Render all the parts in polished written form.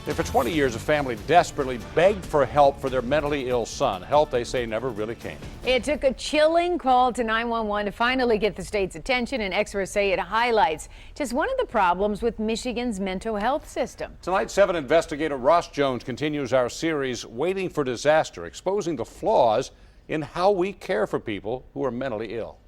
And for 20 years, a family desperately begged for help for their mentally ill son. Help, they say, never really came. It took a chilling call to 911 to finally get the state's attention, and experts say it highlights just one of the problems with Michigan's mental health system. Tonight, 7 Investigator Ross Jones continues our series, Waiting for Disaster, exposing the flaws in how we care for people who are mentally ill.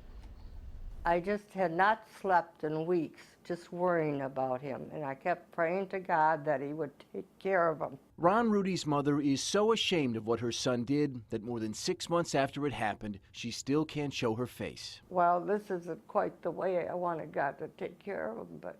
I just had not slept in weeks, just worrying about him, and I kept praying to God that he would take care of him. Ron Rudy's mother is so ashamed of what her son did that more than 6 months after it happened, she still can't show her face. Well, this isn't quite the way I wanted God to take care of him, but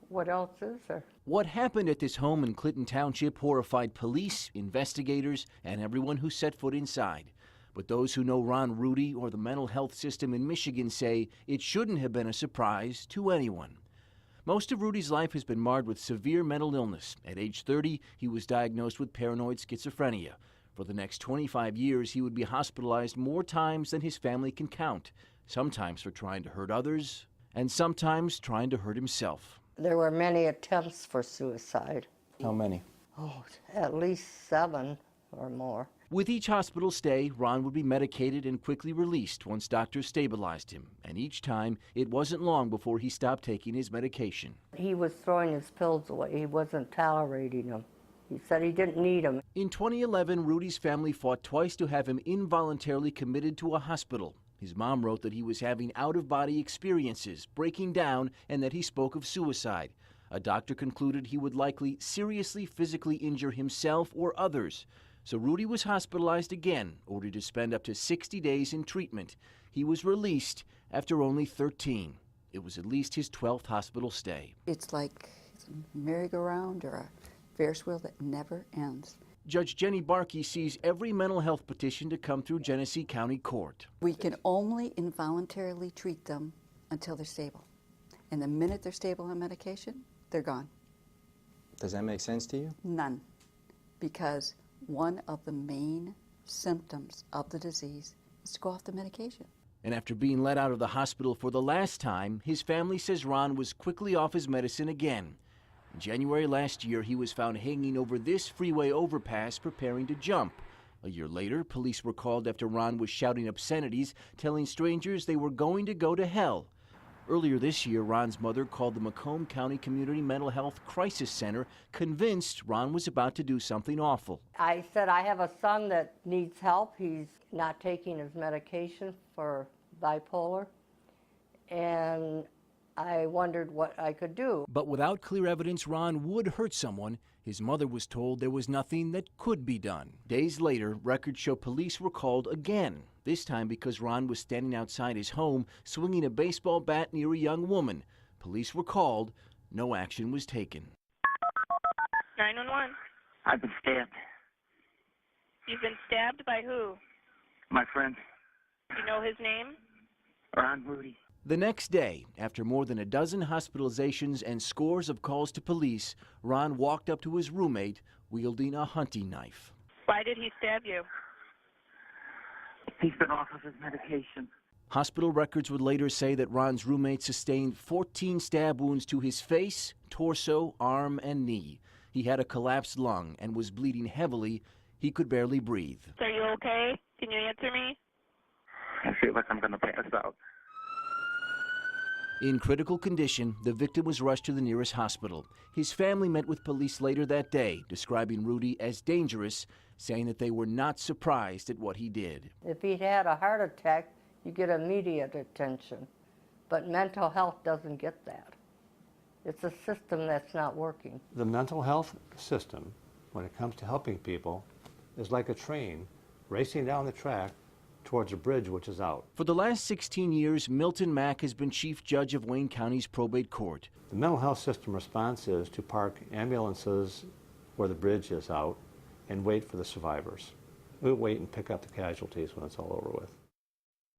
what else is there? What happened at this home in Clinton Township horrified police, investigators, and everyone who set foot inside. But those who know Ron Rudy or the mental health system in Michigan say it shouldn't have been a surprise to anyone. Most of Rudy's life has been marred with severe mental illness. At age 30, he was diagnosed with paranoid schizophrenia. For the next 25 years, he would be hospitalized more times than his family can count, sometimes for trying to hurt others, and sometimes trying to hurt himself. There were many attempts for suicide. How many? Oh, at least 7 or more. With each hospital stay, Ron would be medicated and quickly released once doctors stabilized him. And each time, it wasn't long before he stopped taking his medication. He was throwing his pills away. He wasn't tolerating them. He said he didn't need them. In 2011, Rudy's family fought twice to have him involuntarily committed to a hospital. His mom wrote that he was having out-of-body experiences, breaking down, and that he spoke of suicide. A doctor concluded he would likely seriously physically injure himself or others. So Rudy was hospitalized again, ordered to spend up to 60 days in treatment. He was released after only 13. It was at least his 12th hospital stay. It's like a merry-go-round or a Ferris wheel that never ends. Judge Jenny Barkey sees every mental health petition to come through Genesee County Court. We can only involuntarily treat them until they're stable. And the minute they're stable on medication, they're gone. Does that make sense to you? None. Because one of the main symptoms of the disease is to go off the medication. And after being let out of the hospital for the last time, his family says Ron was quickly off his medicine again. In January last year, he was found hanging over this freeway overpass preparing to jump. A year later, police were called after Ron was shouting obscenities, telling strangers they were going to go to hell. Earlier this year, Ron's mother called the Macomb County Community Mental Health Crisis Center, convinced Ron was about to do something awful. I said, I have a son that needs help. He's not taking his medication for bipolar, and I wondered what I could do. But without clear evidence Ron would hurt someone, his mother was told there was nothing that could be done. Days later, records show police were called again, this time because Ron was standing outside his home swinging a baseball bat near a young woman. Police were called. No action was taken. 911. I've been stabbed. You've been stabbed by who? My friend, You know his name? Ron Rudy. The next day, after more than a dozen hospitalizations and scores of calls to police, Ron walked up to his roommate wielding a hunting knife. Why did he stab you? He's been off of his medication. Hospital records would later say that Ron's roommate sustained 14 stab wounds to his face, torso, arm, and knee. He had a collapsed lung and was bleeding heavily. He could barely breathe. Are you okay? Can you answer me? I feel like I'm going to pass out. In critical condition, the victim was rushed to the nearest hospital. His family met with police later that day, describing Rudy as dangerous, saying that they were not surprised at what he did. If he'd had a heart attack, you get immediate attention. But mental health doesn't get that. It's a system that's not working. The mental health system, when it comes to helping people, is like a train racing down the track towards a bridge which is out. For the last 16 years, Milton Mack has been chief judge of Wayne County's probate court. The mental health system response is to park ambulances where the bridge is out and wait for the survivors. We wait and pick up the casualties when it's all over with.